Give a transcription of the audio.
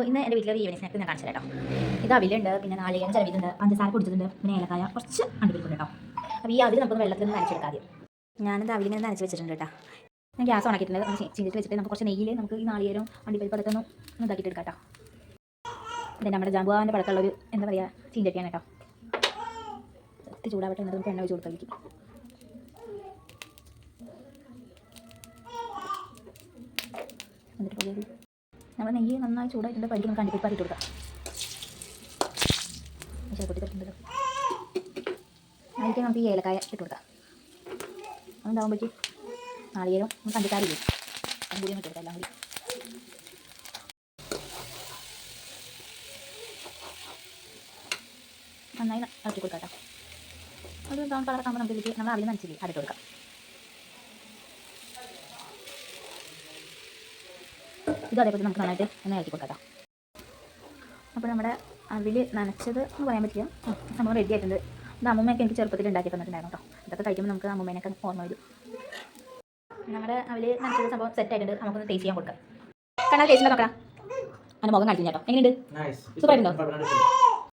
ഇന്ന് എൻ്റെ വീട്ടിലൊരു ഈവനിങ് സ്നാക്ക് ഞാൻ കാണിച്ചു കേട്ടോ. ഇത് അവിലുണ്ട്, പിന്നെ നാളികേരം ചിലവിതുണ്ട്, പഞ്ചസാര പൊടിച്ചിട്ടുണ്ട്, പിന്നെ ഏലക്കായ, കുറച്ച് അണ്ടിപ്പരിപ്പുണ്ട് കേട്ടോ. അപ്പോൾ ഈ അവിൽ നമുക്ക് വെള്ളത്തിൽ നിന്ന് നനച്ചെടുക്കാം ആദ്യം. ഞാനിത് അവിലിനെ നനച്ച് വെച്ചിട്ടുണ്ട് കേട്ടോ. ഞാൻ ഗ്യാസ് ഓണാക്കിയിട്ടുണ്ട്. ചീഞ്ചിട്ട് വെച്ചിട്ട് നമുക്ക് കുറച്ച് നെയ്യിൽ നമുക്ക് ഈ നാളികേരം അണ്ടിപ്പരിപ്പ് അതൊക്കെ ഒന്ന് ഇതാക്കിയിട്ട് എടുക്കാം കേട്ടോ. ഇത് നമ്മുടെ ജാമ്പുവാൻ്റെ പഴക്കമുള്ളൊരു എന്താ പറയുക ചീഞ്ചട്ടിയാണ് കേട്ടോ. ഒത്തി ചൂടാവട്ടെ, എന്നിട്ട് നമുക്ക് എണ്ണ വെച്ച് കൊടുക്കാം. എന്നിട്ട് നമ്മൾ നെയ്യ് നന്നായി ചൂടായിട്ടുണ്ട്. പരിക്ക് നമുക്ക് അണ്ടിപ്പരിപ്പ് ഇട്ട് കൊടുക്കാം. പൊട്ടിട്ടുണ്ട്. അതിലേക്ക് നമുക്ക് ഈ ഏലക്കായ ഇട്ട് കൊടുക്കാം. അതുണ്ടാകുമ്പോഴേക്ക് നാളികേരം നമുക്ക് പഞ്ചസാര ഇല്ലേ അതും കൂടി ഇട്ട് കൊടുക്കാം. എല്ലാം കൂടി നന്നായി ഇറക്കി കൊടുക്കാം കേട്ടോ. ഒരു ബ്രൗൺ കളർ ആകുമ്പോൾ നമുക്ക് ഇതിലേക്ക് നമ്മൾ അവിൽ നനച്ചില്ലേ അതിട്ട് കൊടുക്കാം. ഇത് അതേപോലെ നമുക്ക് നന്നായിട്ട് ഒന്ന് ഇറക്കി കൊടുക്കാം. അപ്പോൾ നമ്മുടെ അവിൽ നനച്ചത് എന്ന് പറയാൻ പറ്റില്ല, സംഭവം റെഡി ആയിട്ടുണ്ട്. ഇത് അമ്മൂമ്മയൊക്കെ എനിക്ക് ചെറുപ്പത്തിൽ ഉണ്ടാക്കി തന്നിട്ടുണ്ടായിരുന്നു കേട്ടോ. ഇതൊക്കെ കഴിക്കുമ്പോൾ നമുക്ക് അമ്മൂമ്മേനൊക്കെ ഓർമ്മ വരും. നമ്മുടെ അവിൽ നനച്ചത് സംഭവം സെറ്റ് ആയിട്ടുണ്ട്. നമുക്കൊന്ന് ടേസ്റ്റ് ചെയ്യാൻ കൊടുക്കാം. കണ്ടാൽ ടേസ്റ്റ് നോക്കാം. അതിൻ്റെ മുഖം കാണിച്ചു കേട്ടോ. എങ്ങനെയുണ്ട്? സൂപ്പർ ആയിട്ടുണ്ടോ?